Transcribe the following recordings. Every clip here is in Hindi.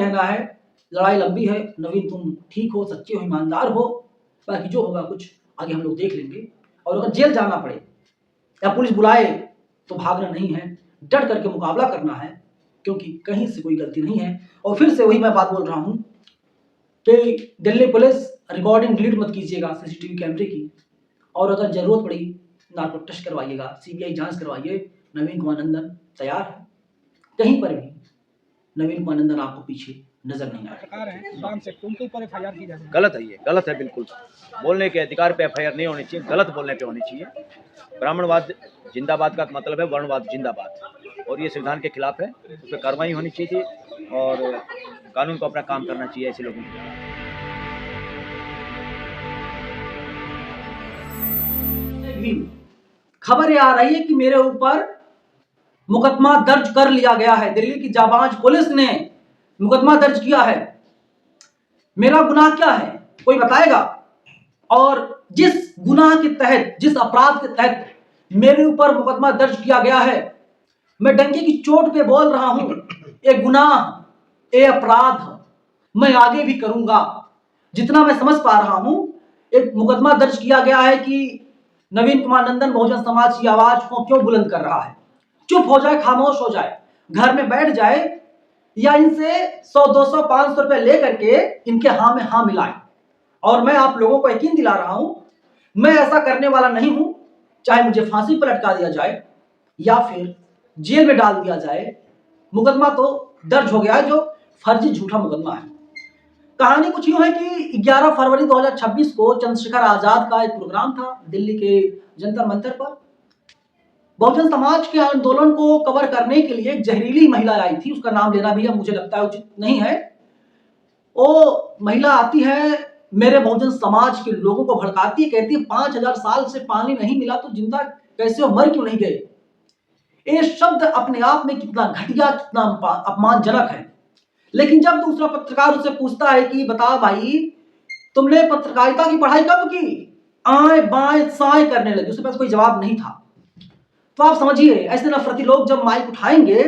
कहना है, लड़ाई लंबी है। नवीन तुम ठीक हो, सच्चे हो, ईमानदार हो, बाकी जो होगा कुछ आगे हम लोग देख लेंगे। और अगर जेल जाना पड़े या पुलिस बुलाए तो भागना नहीं है, डट करके मुकाबला करना है, क्योंकि कहीं से कोई गलती नहीं है। और फिर से वही मैं बात बोल रहा हूँ कि दिल्ली पुलिस रिकॉर्डिंग डिलीट मत कीजिएगा सीसीटीवी कैमरे की, और अगर जरूरत पड़ी नार्को टेस्ट करवाइएगा, सीबीआई जांच करवाइए। नवीन कुमार नंदन तैयार है, कहीं पर भी नवीन कुमार नंदन आपको पीछे नजर नहीं आएगा। गलत है, ये गलत है बिल्कुल। बोलने के अधिकार पे एफआईआर नहीं होनी चाहिए, गलत बोलने पे होनी चाहिए। ब्राह्मणवाद जिंदाबाद का मतलब है वर्णवाद जिंदाबाद, और ये संविधान के खिलाफ है। उस पर कार्रवाई होनी चाहिए और कानून को अपना काम करना चाहिए ऐसे लोगों को। खबर ये आ रही है कि मेरे ऊपर मुकदमा दर्ज कर लिया गया है। दिल्ली की जाबाज पुलिस ने मुकदमा दर्ज किया है। मेरा गुनाह क्या है कोई बताएगा? और जिस गुनाह के तहत, जिस अपराध के तहत मेरे ऊपर मुकदमा दर्ज किया गया है, मैं डंके की चोट पे बोल रहा हूं, ये गुनाह, ये अपराध मैं आगे भी करूंगा। जितना मैं समझ पा रहा हूं, एक मुकदमा दर्ज किया गया है कि नवीन कुमार नंदन बहुजन समाज की आवाज को क्यों बुलंद कर रहा है। चुप हो जाए, खामोश हो जाए, घर में बैठ जाए, या इनसे 100, 200, 500 रुपए लेकर के इनके हाँ में हाँ मिलाए। और मैं आप लोगों को यकीन दिला रहा हूं, मैं ऐसा करने वाला नहीं हूं। चाहे मुझे फांसी पर लटका दिया जाए या फिर जेल में डाल दिया जाए, मुकदमा तो दर्ज हो गया है, जो फर्जी झूठा मुकदमा है। कहानी कुछ यूं है कि 11 फरवरी 2026 को चंद्रशेखर आजाद का एक प्रोग्राम था दिल्ली के जंतर मंतर पर। बहुजन समाज के आंदोलन को कवर करने के लिए एक जहरीली महिला आई थी, उसका नाम लेना भी अब मुझे लगता है उचित नहीं है। वो महिला आती है, मेरे बहुजन समाज के लोगों को भड़काती है, कहती है 5000 साल से पानी नहीं मिला तो जिंदा कैसे हो, मर क्यों नहीं गए। ये शब्द अपने आप में कितना घटिया, कितना अपमानजनक है। लेकिन जब दूसरा पत्रकार उससे पूछता है कि बता भाई, तुमने पत्रकारिता की पढ़ाई कब की, आए बाएं साए करने लगे, उसके पास कोई जवाब नहीं था। तो आप समझिए, ऐसे नफरती लोग जब माइक उठाएंगे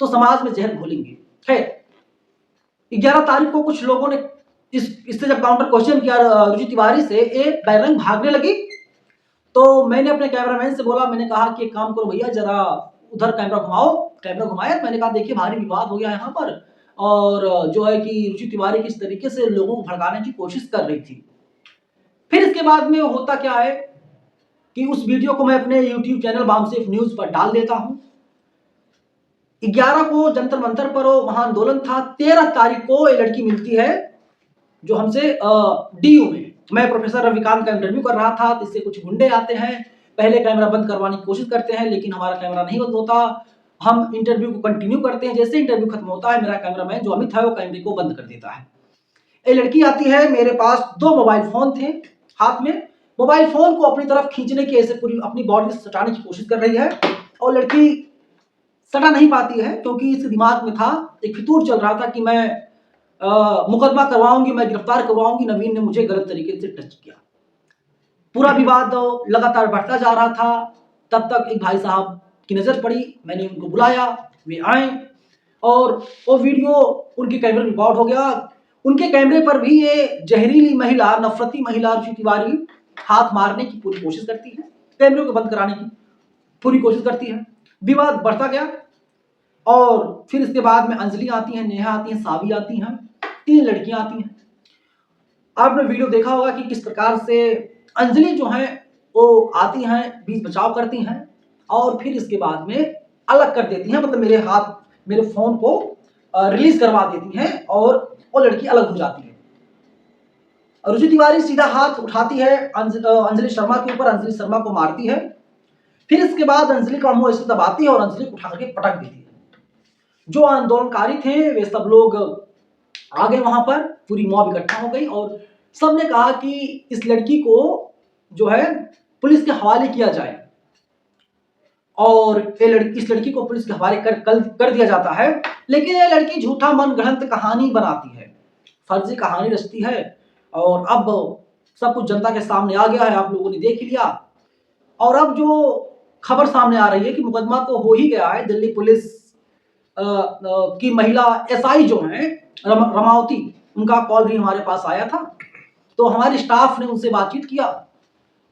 तो समाज में जहर घोलेंगे। है 11 तारीख को कुछ लोगों ने इससे जब काउंटर क्वेश्चन किया रुचि तिवारी से, एक बैरंग भागने लगी। तो मैंने अपने कैमरामैन से बोला, मैंने कहा कि एक काम करो भैया, जरा उधर कैमरा घुमाओ। कैमरा घुमाया, मैंने कहा देखिए भारी विवाद हो गया यहाँ पर, और जो है कि रुचि तिवारी किस तरीके से लोगों को भड़काने की कोशिश कर रही थी। फिर इसके बाद में होता क्या है कि उस वीडियो को मैं अपने YouTube चैनल बामसेफ न्यूज पर डाल देता हूं। 11 को जंतर मंतर पर वहां आंदोलन था। 13 तारीख को ये लड़की मिलती है जो हमसे DU में, मैं प्रोफेसर रविकांत का इंटरव्यू कर रहा था, तो इससे कुछ गुंडे आते हैं, पहले कैमरा बंद करवाने की कोशिश करते हैं, लेकिन हमारा कैमरा नहीं बंद होता। हम इंटरव्यू को कंटिन्यू करते हैं। जैसे इंटरव्यू खत्म होता है, मेरा कैमरामैन जो अमित है वो कैमरे को बंद कर देता है। ये लड़की आती है, मेरे पास 2 मोबाइल फोन थे हाथ में। मोबाइल फोन को अपनी तरफ खींचने की, ऐसे पूरी अपनी बॉडी से सटाने की कोशिश कर रही है, और लड़की सटा नहीं पाती है, क्योंकि इसके दिमाग में था, एक फितूर चल रहा था कि मैं मुकदमा करवाऊंगी, मैं गिरफ्तार करवाऊंगी, नवीन ने मुझे गलत तरीके से टच किया। पूरा विवाद लगातार बढ़ता जा रहा था। तब तक एक भाई साहब की नजर पड़ी, मैंने उनको बुलाया, वे आए, और वो वीडियो उनके कैमरे रिकॉर्ड हो गया। उनके कैमरे पर भी ये जहरीली महिला, नफरती महिला रुचि तिवारी हाथ मारने की पूरी कोशिश करती है, कैमरे को बंद कराने की पूरी कोशिश करती है। विवाद बढ़ता गया, और फिर इसके बाद में अंजलि आती है, नेहा आती है, सावी आती हैं, 3 लड़कियां आती हैं। आपने वीडियो देखा होगा कि किस प्रकार से अंजलि जो है वो आती हैं, बीच बचाव करती हैं, और फिर इसके बाद में अलग कर देती हैं, मतलब मेरे फोन को रिलीज करवा देती हैं, और वो लड़की अलग हो जाती है। रुचि तिवारी सीधा हाथ उठाती है अंजलि शर्मा के ऊपर, अंजलि शर्मा को मारती है। फिर इसके बाद अंजलि का मुंह ऐसे दबाती है और अंजलि को उठा करके पटक देती है। जो आंदोलनकारी थे वे सब लोग आ गए वहां पर, पूरी मॉब इकट्ठा हो गई, और सबने कहा कि इस लड़की को जो है पुलिस के हवाले किया जाए, और इस लड़की को पुलिस के हवाले कर दिया जाता है। लेकिन ये लड़की झूठा मनगढ़ंत कहानी बनाती है, फर्जी कहानी रचती है, और अब सब कुछ जनता के सामने आ गया है, आप लोगों ने देख लिया। और अब जो खबर सामने आ रही है कि मुकदमा तो हो ही गया है, दिल्ली पुलिस की महिला SI जो हैं रमावती, उनका कॉल भी हमारे पास आया था। तो हमारे स्टाफ ने उनसे बातचीत किया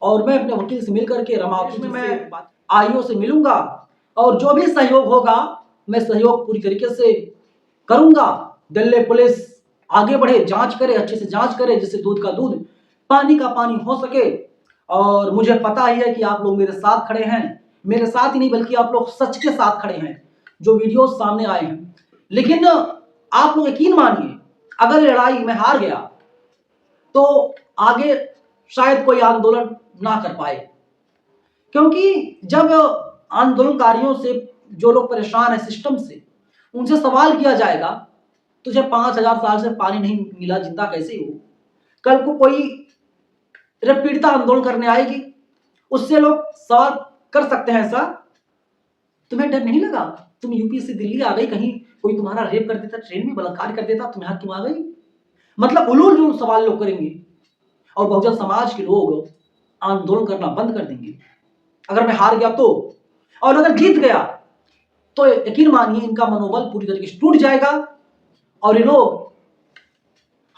और मैं अपने वकील से मिल करके रमावती में मैं आईओ से मिलूंगा और जो भी सहयोग होगा मैं सहयोग पूरी तरीके से करूंगा। दिल्ली पुलिस आगे बढ़े, जांच करे, अच्छे से जांच करे, जिससे दूध का दूध पानी का पानी हो सके। और मुझे पता ही है कि आप लोग मेरे साथ खड़े हैं, मेरे साथ ही नहीं बल्कि आप लोग सच के साथ खड़े हैं जो वीडियो सामने आए हैं। लेकिन आप लोग यकीन मानिए, अगर लड़ाई में हार गया तो आगे शायद कोई आंदोलन ना कर पाए, क्योंकि जब आंदोलनकारियों से जो लोग परेशान है सिस्टम से, उनसे सवाल किया जाएगा तुझे 5000 साल से पानी नहीं मिला, जिंदा कैसे हो? कल को कोई पीड़िता आंदोलन करने आएगी, उससे लोग सवाल कर सकते हैं, सर तुम्हें डर नहीं लगा? तुम यूपी से दिल्ली आ गई, कहीं कोई तुम्हारा रेप कर देता, ट्रेन में बलात्कार कर देता, तुम यहाँ क्यों आ गई? मतलब उलूल जुलूल सवाल लोग करेंगे और बहुजन समाज के लोग आंदोलन करना बंद कर देंगे अगर मैं हार गया तो। और अगर जीत गया तो यकीन मानिए इनका मनोबल पूरी तरीके से टूट जाएगा और ये लोग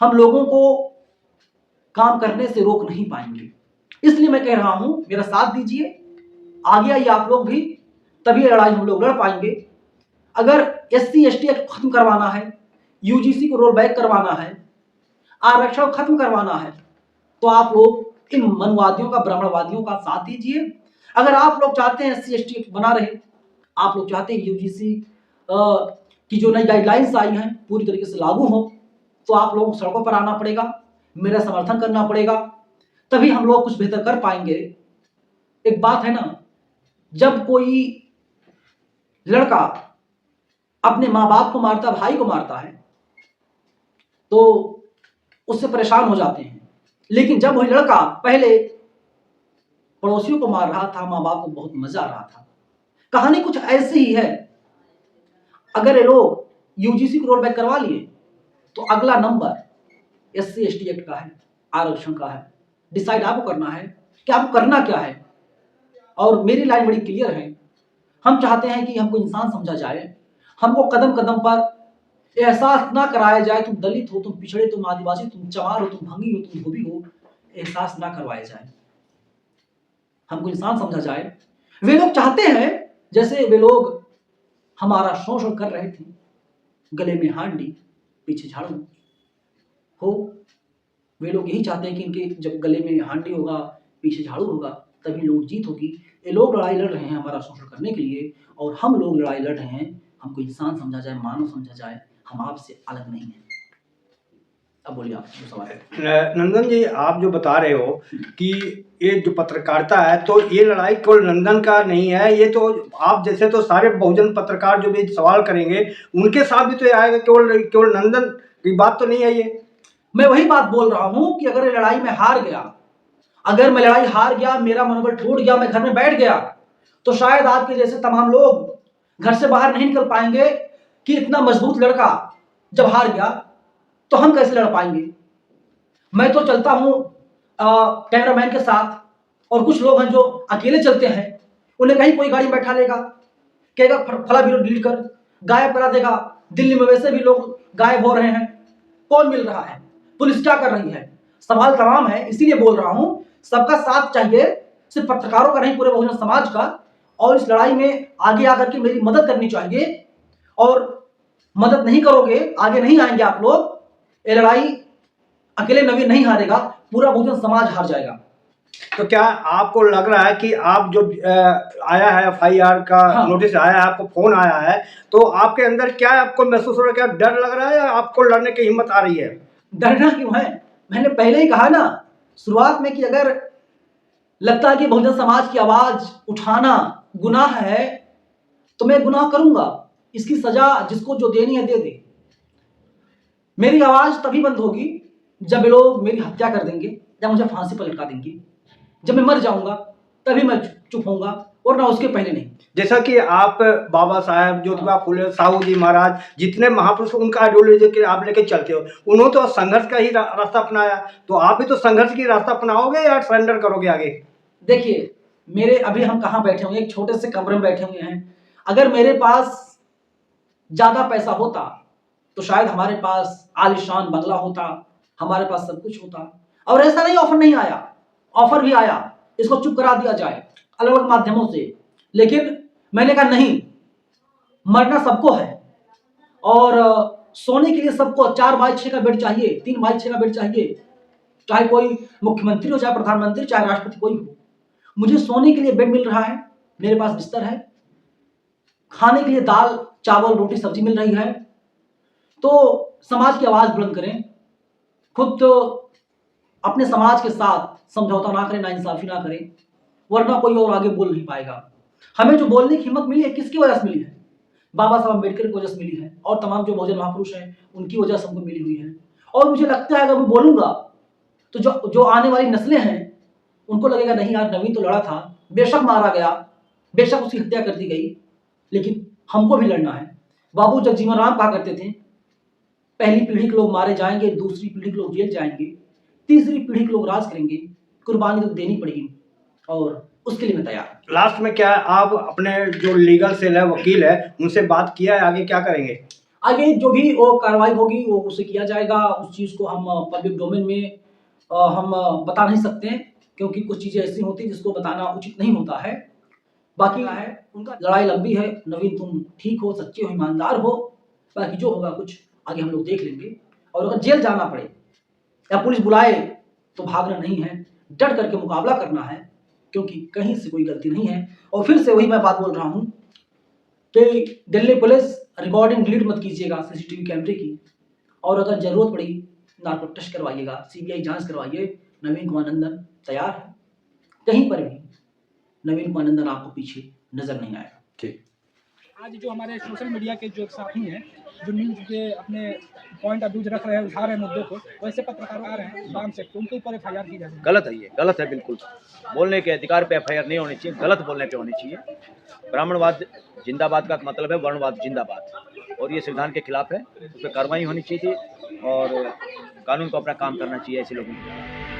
हम लोगों को काम करने से रोक नहीं पाएंगे। इसलिए मैं कह रहा हूं, मेरा साथ दीजिए, आगे आइए आप लोग भी, तभी लड़ाई हम लोग लड़ पाएंगे। अगर SC ST एक्ट खत्म करवाना है, UGC को रोल बैक करवाना है, आरक्षण खत्म करवाना है, तो आप लोग इन मनवादियों का, ब्राह्मणवादियों का साथ दीजिए। अगर आप लोग चाहते हैं SC ST एक्ट बना रहे, आप लोग चाहते हैं UGC की जो नई गाइडलाइंस आई हैं पूरी तरीके से लागू हो, तो आप लोगों को सड़कों पर आना पड़ेगा, मेरा समर्थन करना पड़ेगा, तभी हम लोग कुछ बेहतर कर पाएंगे। एक बात है ना, जब कोई लड़का अपने माँ बाप को मारता, भाई को मारता है, तो उससे परेशान हो जाते हैं, लेकिन जब वही लड़का पहले पड़ोसियों को मार रहा था, माँ बाप को बहुत मजा आ रहा था। कहानी कुछ ऐसी ही है। अगर ये लोग UGC को रोल बैक करवा लिए तो अगला नंबर SC ST एक्ट का है, आरक्षण का है। डिसाइड आपको करना है कि आपको करना क्या है। और मेरी लाइन बड़ी क्लियर है, हम चाहते हैं कि हमको इंसान समझा जाए, हमको कदम कदम पर एहसास ना कराया जाए तुम दलित हो, तुम पिछड़े, तुम आदिवासी, तुम चमार हो, तुम भंगी हो, तुम धोबी हो, एहसास ना करवाया जाए, हमको इंसान समझा जाए। वे लोग चाहते हैं, जैसे वे लोग हमारा शोषण कर रहे थे, गले में हांडी पीछे झाड़ू हो, वे लोग यही चाहते हैं कि इनके जब गले में हांडी होगा, पीछे झाड़ू होगा, तभी लोग जीत होगी। ये लोग लड़ाई लड़ रहे हैं हमारा शोषण करने के लिए, और हम लोग लड़ाई लड़ रहे हैं हमको इंसान समझा जाए, मानव समझा जाए, हम आपसे अलग नहीं है। अब बोलिए आप जो सवाल है। नंदन जी, आप जो बता रहे हो कि ये जो पत्रकारिता है, तो ये लड़ाई केवल नंदन का नहीं है, ये तो आप जैसे तो सारे बहुजन पत्रकार जो भी सवाल करेंगे उनके साथ भी तो ये आएगा, केवल नंदन की बात तो नहीं है ये। मैं वही बात बोल रहा हूं कि अगर ये लड़ाई में हार गया, अगर मैं लड़ाई हार गया, मेरा मनोबल टूट गया, मैं घर में बैठ गया, तो शायद आपके जैसे तमाम लोग घर से बाहर नहीं निकल पाएंगे कि इतना मजबूत लड़का जब हार गया तो हम कैसे लड़ पाएंगे। मैं तो चलता हूं कैमरामैन के साथ, और कुछ लोग हैं जो अकेले चलते हैं, उन्हें कहीं कोई गाड़ी में बैठा लेगा, कहेगा फला वीडियो डिलीट कर, गायब करा देगा। दिल्ली में वैसे भी लोग गायब हो रहे हैं, कौन मिल रहा है, पुलिस क्या कर रही है, सवाल तमाम है। इसीलिए बोल रहा हूं, सबका साथ चाहिए, सिर्फ पत्रकारों का नहीं, पूरे बहुजन समाज का। और इस लड़ाई में आगे आकर के मेरी मदद करनी चाहिए, और मदद नहीं करोगे आगे नहीं आएंगे आप लोग। ये लड़ाई अकेले नवीन नहीं हारेगा, पूरा बहुजन समाज हार जाएगा। तो क्या आपको लग रहा है कि आप जो आया है FIR का नोटिस आया है, आपको फोन आया है, तो आपके अंदर क्या आपको महसूस हो रहा है? क्या डर लग रहा है या आपको लड़ने की हिम्मत आ रही है? डरना क्यों है, मैंने पहले ही कहा ना शुरुआत में कि अगर लगता है कि बहुजन समाज की आवाज उठाना गुनाह है तो मैं गुनाह करूंगा, इसकी सजा जिसको जो देनी है दे दे। मेरी आवाज तभी बंद होगी जब ये लोग मेरी हत्या कर देंगे, जब मुझे फांसी पर लटका देंगे, जब मैं मर जाऊंगा तभी मैं चुप होऊंगा, और ना उसके पहले नहीं। जैसा कि आप बाबा साहेब, ज्योतिबा फुले, साहू जी महाराज, जितने महापुरुष उनका आइडियोलॉजी के आप लेके चलते हो, उन्होंने तो संघर्ष का ही रास्ता अपनाया, तो आप भी तो संघर्ष की रास्ता अपनाओगे या सरेंडर करोगे आगे? देखिए मेरे अभी हम कहाँ बैठे हुए हैं, एक छोटे से कमरे में बैठे हुए हैं। अगर मेरे पास ज्यादा पैसा होता तो शायद हमारे पास आलीशान बंगला होता, हमारे पास सब कुछ होता। और ऐसा नहीं ऑफर नहीं आया, ऑफर भी आया, इसको चुप करा दिया जाए अलग अलग माध्यमों से। लेकिन मैंने कहा नहीं, मरना सबको है और सोने के लिए सबको 4x6 का बेड चाहिए, 3x6 का बेड चाहिए, चाहे कोई मुख्यमंत्री हो, चाहे प्रधानमंत्री, चाहे राष्ट्रपति, कोई हो। मुझे सोने के लिए बेड मिल रहा है, मेरे पास बिस्तर है, खाने के लिए दाल चावल रोटी सब्जी मिल रही है। तो समाज की आवाज बुलंद करें, खुद तो अपने समाज के साथ समझौता ना करें, नाइंसाफी ना करें, वरना कोई और आगे बोल नहीं पाएगा। हमें जो बोलने की हिम्मत मिली है किसकी वजह से मिली है? बाबा साहब अम्बेडकर की वजह से मिली है और तमाम जो बहुजन महापुरुष हैं उनकी वजह से हमको मिली हुई है। और मुझे लगता है अगर मैं बोलूंगा तो जो आने वाली नस्लें हैं उनको लगेगा नहीं यार, नवीन तो लड़ा था, बेशक मारा गया, बेशक उसकी हत्या कर दी गई, लेकिन हमको भी लड़ना है। बाबू जगजीवन राम कहा करते थे, पहली पीढ़ी के लोग मारे जाएंगे, दूसरी पीढ़ी के लोग जेल जाएंगे, तीसरी पीढ़ी के लोग राज करेंगे, कुर्बानी तो देनी पड़ेगी और उसके लिए मैं तैयार। लास्ट में क्या आप अपने जो लीगल सेल है, वकील है, उनसे बात किया है, आगे क्या करेंगे? आगे जो भी वो कार्रवाई होगी वो उसे किया जाएगा। उस चीज़ को हम पब्लिक डोमेन में हम बता नहीं सकते हैं, क्योंकि कुछ चीज़ें ऐसी होती हैं जिसको बताना उचित नहीं होता है। बाकी है उनका लड़ाई लंबी है। नवीन तुम ठीक हो, सच्चे हो, ईमानदार हो, बाकी जो होगा कुछ आगे हम लोग देख लेंगे। और अगर जेल जाना पड़े या पुलिस बुलाए तो भागना नहीं है, डट करके मुकाबला करना है, क्योंकि कहीं से कोई गलती नहीं है। और फिर से वही मैं बात बोल रहा हूँ कि दिल्ली पुलिस रिकॉर्डिंग डिलीट मत कीजिएगा सीसीटीवी कैमरे की, और अगर जरूरत पड़ी नार्को टेस्ट करवाइएगा, सीबीआई जांच करवाइए। नवीन कुमार नंदन तैयार है, कहीं पर भी नवीन कुमार नंदन आपको पीछे नजर नहीं आएगा। ठीक। आज जो हमारे सोशल मीडिया के जो साथी हैं, जो न्यूज़ के अपने पॉइंट ऑफ व्यू रख रहे हैं, उठा रहे हैं मुद्दों को, वैसे पत्रकार आ रहे हैं काम से, तो उनके ऊपर एफआईआर की जाए। गलत है, ये गलत है बिल्कुल। बोलने के अधिकार पे एफआईआर नहीं होनी चाहिए, गलत बोलने पे होनी चाहिए। ब्राह्मणवाद जिंदाबाद का मतलब है वर्णवाद जिंदाबाद, और ये संविधान के खिलाफ है, उस पर कार्रवाई होनी चाहिए और कानून को अपना काम करना चाहिए ऐसे लोगों को।